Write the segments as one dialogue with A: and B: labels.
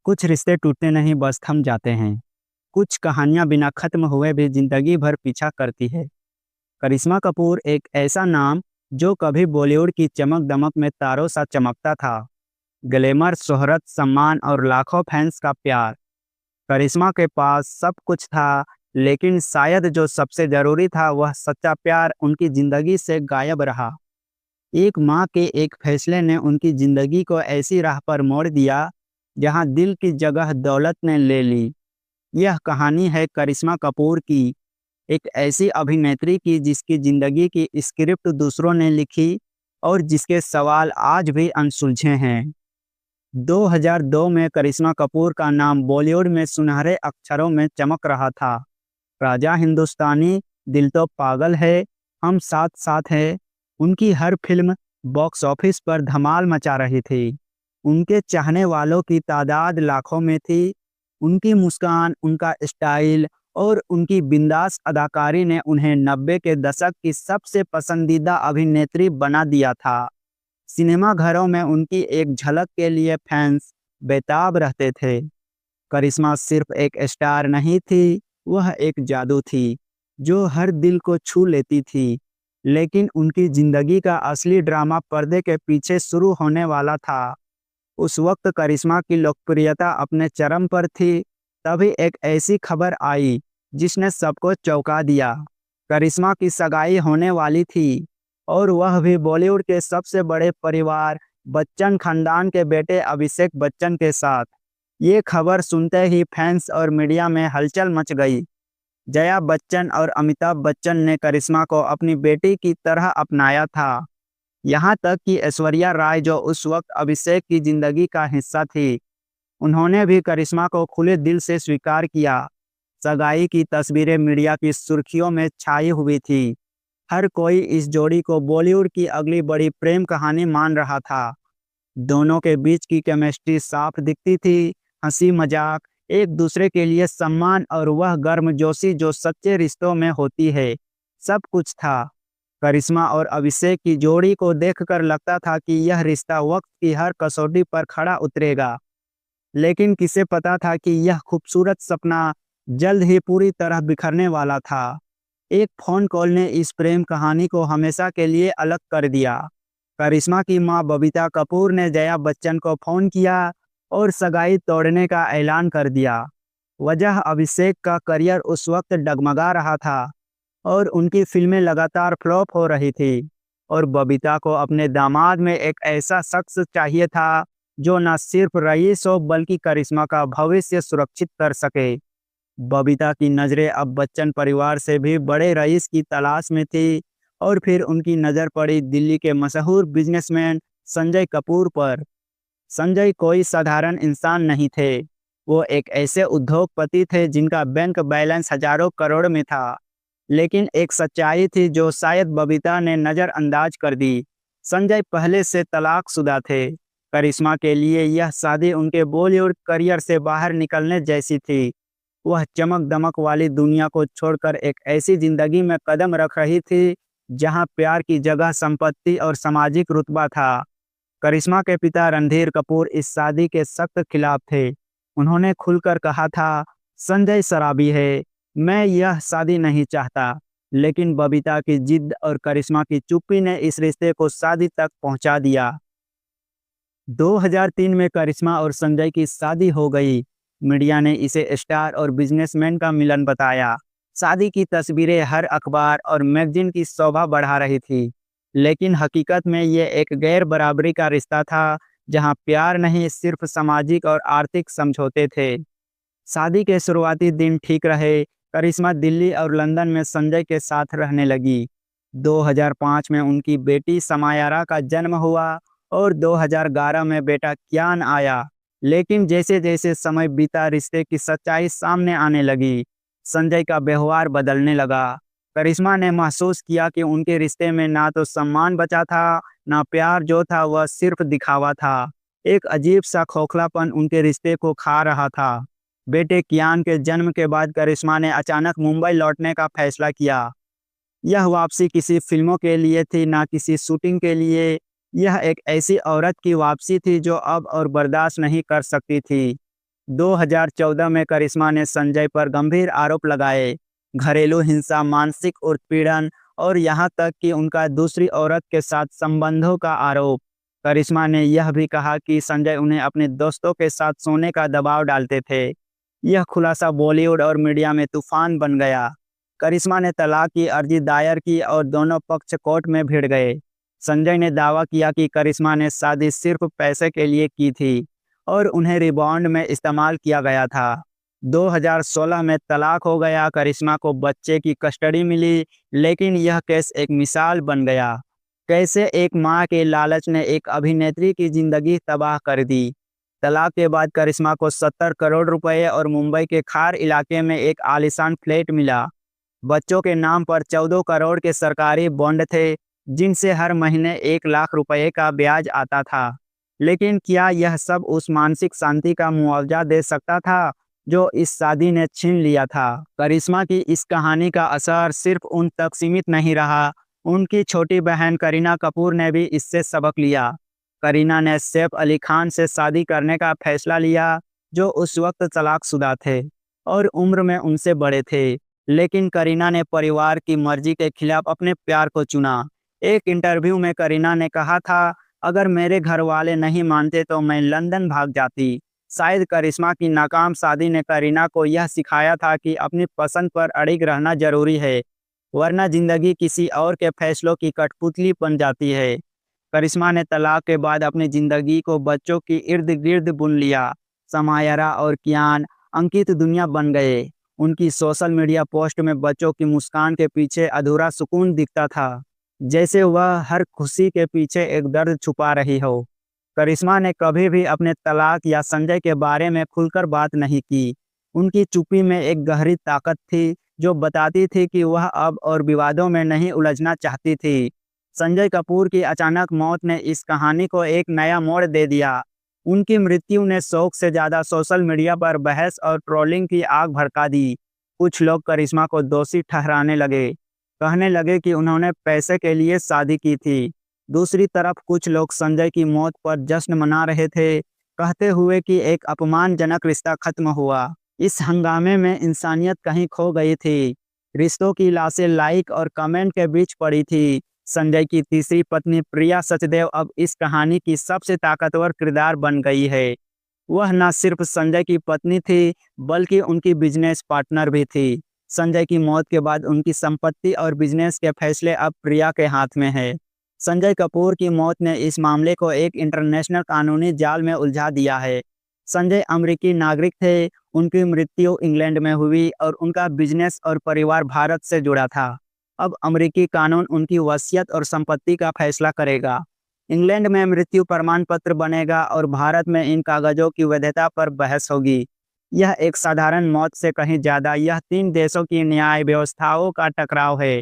A: कुछ रिश्ते टूटते नहीं बस थम जाते हैं। कुछ कहानियां बिना खत्म हुए भी जिंदगी भर पीछा करती है। करिश्मा कपूर एक ऐसा नाम जो कभी बॉलीवुड की चमक दमक में तारों सा चमकता था। ग्लैमर, शोहरत, सम्मान और लाखों फैंस का प्यार। करिश्मा के पास सब कुछ था, लेकिन शायद जो सबसे जरूरी था वह सच्चा प्यार उनकी जिंदगी से गायब रहा। एक माँ के एक फैसले ने उनकी जिंदगी को ऐसी राह पर मोड़ दिया जहाँ दिल की जगह दौलत ने ले ली। यह कहानी है करिश्मा कपूर की, एक ऐसी अभिनेत्री की जिसकी जिंदगी की स्क्रिप्ट दूसरों ने लिखी और जिसके सवाल आज भी अनसुलझे हैं। 2002 में करिश्मा कपूर का नाम बॉलीवुड में सुनहरे अक्षरों में चमक रहा था। राजा हिंदुस्तानी, दिल तो पागल है, हम साथ साथ हैं, उनकी हर फिल्म बॉक्स ऑफिस पर धमाल मचा रही थी। उनके चाहने वालों की तादाद लाखों में थी। उनकी मुस्कान, उनका स्टाइल और उनकी बिंदास अदाकारी ने उन्हें 90 के दशक की सबसे पसंदीदा अभिनेत्री बना दिया था। सिनेमा घरों में उनकी एक झलक के लिए फैंस बेताब रहते थे। करिश्मा सिर्फ एक स्टार नहीं थी, वह एक जादू थी जो हर दिल को छू लेती थी। लेकिन उनकी जिंदगी का असली ड्रामा पर्दे के पीछे शुरू होने वाला था। उस वक्त करिश्मा की लोकप्रियता अपने चरम पर थी। तभी एक ऐसी खबर आई जिसने सबको चौंका दिया। करिश्मा की सगाई होने वाली थी, और वह भी बॉलीवुड के सबसे बड़े परिवार बच्चन खानदान के बेटे अभिषेक बच्चन के साथ। ये खबर सुनते ही फैंस और मीडिया में हलचल मच गई। जया बच्चन और अमिताभ बच्चन ने करिश्मा को अपनी बेटी की तरह अपनाया था। यहाँ तक कि ऐश्वर्या राय, जो उस वक्त अभिषेक की जिंदगी का हिस्सा थी, उन्होंने भी करिश्मा को खुले दिल से स्वीकार किया। सगाई की तस्वीरें मीडिया की सुर्खियों में छाई हुई थी। हर कोई इस जोड़ी को बॉलीवुड की अगली बड़ी प्रेम कहानी मान रहा था। दोनों के बीच की केमिस्ट्री साफ दिखती थी। हंसी मजाक, एक दूसरे के लिए सम्मान और वह गर्मजोशी जो सच्चे रिश्तों में होती है, सब कुछ था। करिश्मा और अभिषेक की जोड़ी को देखकर लगता था कि यह रिश्ता वक्त की हर कसौटी पर खड़ा उतरेगा। लेकिन किसे पता था कि यह खूबसूरत सपना जल्द ही पूरी तरह बिखरने वाला था। एक फोन कॉल ने इस प्रेम कहानी को हमेशा के लिए अलग कर दिया। करिश्मा की मां बबीता कपूर ने जया बच्चन को फोन किया और सगाई तोड़ने का ऐलान कर दिया। वजह, अभिषेक का करियर उस वक्त डगमगा रहा था और उनकी फिल्में लगातार फ्लॉप हो रही थी, और बबीता को अपने दामाद में एक ऐसा शख्स चाहिए था जो न सिर्फ रईस हो बल्कि करिश्मा का भविष्य सुरक्षित कर सके। बबीता की नज़रें अब बच्चन परिवार से भी बड़े रईस की तलाश में थी, और फिर उनकी नज़र पड़ी दिल्ली के मशहूर बिजनेसमैन संजय कपूर पर। संजय कोई साधारण इंसान नहीं थे। वो एक ऐसे उद्योगपति थे जिनका बैंक बैलेंस हजारों करोड़ में था। लेकिन एक सच्चाई थी जो शायद बबीता ने नज़रअंदाज कर दी। संजय पहले से तलाकशुदा थे। करिश्मा के लिए यह शादी उनके बॉलीवुड करियर से बाहर निकलने जैसी थी। वह चमक दमक वाली दुनिया को छोड़कर एक ऐसी जिंदगी में कदम रख रही थी जहां प्यार की जगह संपत्ति और सामाजिक रुतबा था। करिश्मा के पिता रणधीर कपूर इस शादी के सख्त खिलाफ थे। उन्होंने खुलकर कहा था, संजय शराबी है, मैं यह शादी नहीं चाहता। लेकिन बबीता की जिद और करिश्मा की चुप्पी ने इस रिश्ते को शादी तक पहुंचा दिया। 2003 में करिश्मा और संजय की शादी हो गई। मीडिया ने इसे स्टार और बिजनेसमैन का मिलन बताया। शादी की तस्वीरें हर अखबार और मैगजीन की शोभा बढ़ा रही थी। लेकिन हकीकत में ये एक गैर बराबरी का रिश्ता था, जहां प्यार नहीं, सिर्फ सामाजिक और आर्थिक समझौते थे। शादी के शुरुआती दिन ठीक रहे। करिश्मा दिल्ली और लंदन में संजय के साथ रहने लगी। 2005 में उनकी बेटी समायरा का जन्म हुआ और 2011 में बेटा कियान आया। लेकिन जैसे जैसे समय बीता, रिश्ते की सच्चाई सामने आने लगी। संजय का व्यवहार बदलने लगा। करिश्मा ने महसूस किया कि उनके रिश्ते में ना तो सम्मान बचा था, ना प्यार जो था वह सिर्फ दिखावा था। एक अजीब सा खोखलापन उनके रिश्ते को खा रहा था। बेटे कियान के जन्म के बाद करिश्मा ने अचानक मुंबई लौटने का फैसला किया। यह वापसी किसी फिल्मों के लिए थी, ना किसी शूटिंग के लिए। यह एक ऐसी औरत की वापसी थी जो अब और बर्दाश्त नहीं कर सकती थी। 2014 में करिश्मा ने संजय पर गंभीर आरोप लगाए, घरेलू हिंसा, मानसिक उत्पीड़न और यहाँ तक कि उनका दूसरी औरत के साथ संबंधों का आरोप। करिश्मा ने यह भी कहा कि संजय उन्हें अपने दोस्तों के साथ सोने का दबाव डालते थे। यह खुलासा बॉलीवुड और मीडिया में तूफान बन गया। करिश्मा ने तलाक की अर्जी दायर की और दोनों पक्ष कोर्ट में भिड़ गए। संजय ने दावा किया कि करिश्मा ने शादी सिर्फ पैसे के लिए की थी और उन्हें रिबाउंड में इस्तेमाल किया गया था। 2016 में तलाक हो गया, करिश्मा को बच्चे की कस्टडी मिली, लेकिन यह केस एक मिसाल बन गया। कैसे एक मां के लालच ने एक अभिनेत्री की जिंदगी तबाह कर दी। तलाक के बाद करिश्मा को 70 करोड़ रुपए और मुंबई के खार इलाके में एक आलीशान फ्लैट मिला। बच्चों के नाम पर 14 करोड़ के सरकारी बॉन्ड थे, जिनसे हर महीने 1 लाख रुपए का ब्याज आता था। लेकिन क्या यह सब उस मानसिक शांति का मुआवजा दे सकता था जो इस शादी ने छीन लिया था? करिश्मा की इस कहानी का असर सिर्फ उन तक सीमित नहीं रहा, उनकी छोटी बहन करीना कपूर ने भी इससे सबक लिया। करीना ने सैफ अली खान से शादी करने का फैसला लिया, जो उस वक्त तलाकशुदा थे और उम्र में उनसे बड़े थे। लेकिन करीना ने परिवार की मर्जी के खिलाफ अपने प्यार को चुना। एक इंटरव्यू में करीना ने कहा था, अगर मेरे घर वाले नहीं मानते तो मैं लंदन भाग जाती। शायद करिश्मा की नाकाम शादी ने करीना को यह सिखाया था कि अपनी पसंद पर अड़िग रहना जरूरी है, वरना जिंदगी किसी और के फैसलों की कठपुतली बन जाती है। करिश्मा ने तलाक के बाद अपनी जिंदगी को बच्चों की इर्द गिर्द बुन लिया। समायरा और कियान अंकित दुनिया बन गए। उनकी सोशल मीडिया पोस्ट में बच्चों की मुस्कान के पीछे अधूरा सुकून दिखता था, जैसे वह हर खुशी के पीछे एक दर्द छुपा रही हो। करिश्मा ने कभी भी अपने तलाक या संजय के बारे में खुलकर बात नहीं की। उनकी चुप्पी में एक गहरी ताकत थी, जो बताती थी कि वह अब और विवादों में नहीं उलझना चाहती थी। संजय कपूर की अचानक मौत ने इस कहानी को एक नया मोड़ दे दिया। उनकी मृत्यु ने शोक से ज्यादा सोशल मीडिया पर बहस और ट्रोलिंग की आग भड़का दी। कुछ लोग करिश्मा को दोषी ठहराने लगे, कहने लगे कि उन्होंने पैसे के लिए शादी की थी। दूसरी तरफ कुछ लोग संजय की मौत पर जश्न मना रहे थे, कहते हुए कि एक अपमानजनक रिश्ता खत्म हुआ। इस हंगामे में इंसानियत कहीं खो गई थी। रिश्तों की लाशें लाइक और कमेंट के बीच पड़ी थी। संजय की तीसरी पत्नी प्रिया सचदेव अब इस कहानी की सबसे ताकतवर किरदार बन गई है। वह न सिर्फ संजय की पत्नी थी, बल्कि उनकी बिजनेस पार्टनर भी थी। संजय की मौत के बाद उनकी संपत्ति और बिजनेस के फैसले अब प्रिया के हाथ में है। संजय कपूर की मौत ने इस मामले को एक इंटरनेशनल कानूनी जाल में उलझा दिया है। संजय अमेरिकी नागरिक थे, उनकी मृत्यु इंग्लैंड में हुई और उनका बिजनेस और परिवार भारत से जुड़ा था। अब अमेरिकी कानून उनकी वसीयत और संपत्ति का फैसला करेगा। इंग्लैंड में मृत्यु प्रमाण पत्र बनेगा और भारत में इन कागजों की वैधता पर बहस होगी। यह एक साधारण मौत से कहीं ज्यादा यह 3 देशों की न्याय व्यवस्थाओं का टकराव है।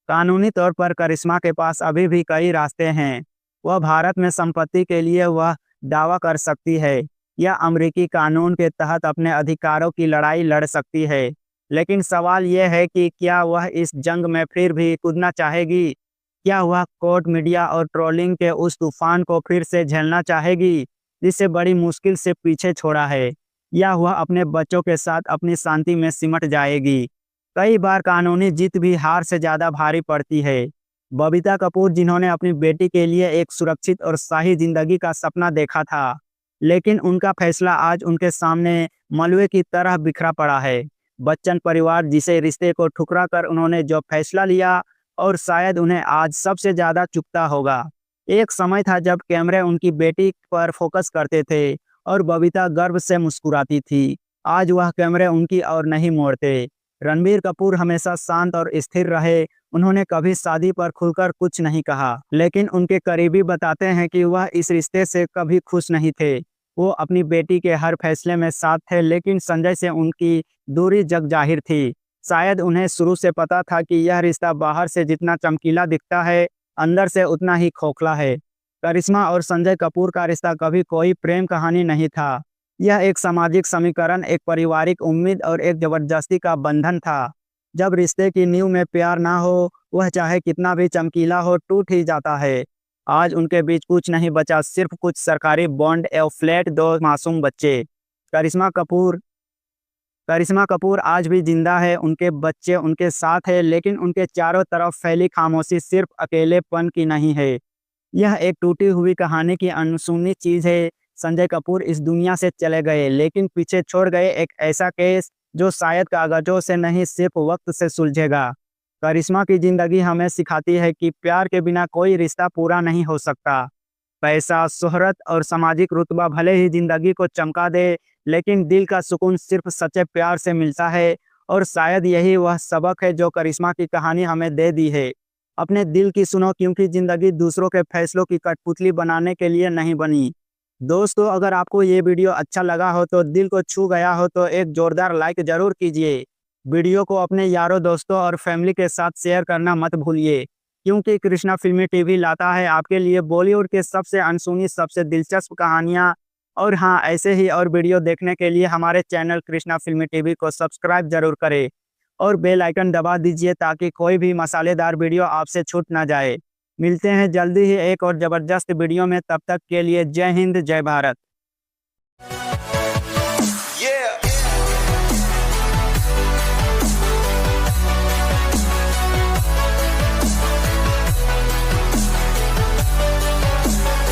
A: कानूनी तौर पर करिश्मा के पास अभी भी कई रास्ते हैं। वह भारत में संपत्ति के लिए वह दावा कर सकती है या अमेरिकी कानून के तहत अपने अधिकारों की लड़ाई लड़ सकती है। लेकिन सवाल यह है कि क्या वह इस जंग में फिर भी कूदना चाहेगी? क्या वह कोर्ट, मीडिया और ट्रोलिंग के उस तूफान को फिर से झेलना चाहेगी, जिसे बड़ी मुश्किल से पीछे छोड़ा है? या वह अपने बच्चों के साथ अपनी शांति में सिमट जाएगी? कई बार कानूनी जीत भी हार से ज्यादा भारी पड़ती है। बबीता कपूर, जिन्होंने अपनी बेटी के लिए एक सुरक्षित और शाही जिंदगी का सपना देखा था, लेकिन उनका फैसला आज उनके सामने मलबे की तरह बिखरा पड़ा है। बच्चन परिवार, जिसे रिश्ते को ठुकरा कर उन्होंने जो फैसला लिया और शायद उन्हें आज सबसे ज्यादा चुभता होगा। एक समय था जब कैमरे उनकी बेटी पर फोकस करते थे और बबीता गर्व से मुस्कुराती थी। आज वह कैमरे उनकी ओर नहीं मोड़ते। रणबीर कपूर हमेशा शांत और स्थिर रहे। उन्होंने कभी शादी पर खुलकर कुछ नहीं कहा, लेकिन उनके करीबी बताते हैं कि वह इस रिश्ते से कभी खुश नहीं थे। वो अपनी बेटी के हर फैसले में साथ थे, लेकिन संजय से उनकी दूरी जग जाहिर थी। शायद उन्हें शुरू से पता था कि यह रिश्ता बाहर से जितना चमकीला दिखता है, अंदर से उतना ही खोखला है। करिश्मा और संजय कपूर का रिश्ता कभी कोई प्रेम कहानी नहीं था। यह एक सामाजिक समीकरण, एक पारिवारिक उम्मीद और एक जबरदस्ती का बंधन था। जब रिश्ते की नींव में प्यार ना हो, वह चाहे कितना भी चमकीला हो, टूट ही जाता है। आज उनके बीच कुछ नहीं बचा, सिर्फ कुछ सरकारी बॉन्ड और फ्लैट, 2 मासूम बच्चे। करिश्मा कपूर आज भी जिंदा है, उनके बच्चे उनके साथ है, लेकिन उनके चारों तरफ फैली खामोशी सिर्फ अकेलेपन की नहीं है। यह एक टूटी हुई कहानी की अनसुनी चीज है। संजय कपूर इस दुनिया से चले गए, लेकिन पीछे छोड़ गए एक ऐसा केस जो शायद कागजों से नहीं सिर्फ वक्त से सुलझेगा। करिश्मा की जिंदगी हमें सिखाती है कि प्यार के बिना कोई रिश्ता पूरा नहीं हो सकता। पैसा, शोहरत और सामाजिक रुतबा भले ही जिंदगी को चमका दे, लेकिन दिल का सुकून सिर्फ सच्चे प्यार से मिलता है। और शायद यही वह सबक है जो करिश्मा की कहानी हमें दे दी है। अपने दिल की सुनो, क्योंकि जिंदगी दूसरों के फैसलों की कठपुतली बनाने के लिए नहीं बनी। दोस्तों, अगर आपको ये वीडियो अच्छा लगा हो तो दिल को छू गया हो तो एक जोरदार लाइक जरूर कीजिए। वीडियो को अपने यारों, दोस्तों और फैमिली के साथ शेयर करना मत भूलिए, क्योंकि कृष्णा फिल्मी टीवी लाता है आपके लिए बॉलीवुड के सबसे अनसुनी, सबसे दिलचस्प कहानियाँ। और हाँ, ऐसे ही और वीडियो देखने के लिए हमारे चैनल कृष्णा फिल्मी टीवी को सब्सक्राइब जरूर करें और बेल आइकन दबा दीजिए ताकि कोई भी मसालेदार वीडियो आपसे छूट ना जाए। मिलते हैं जल्दी ही एक और ज़बरदस्त वीडियो में, तब तक के लिए जय हिंद, जय भारत।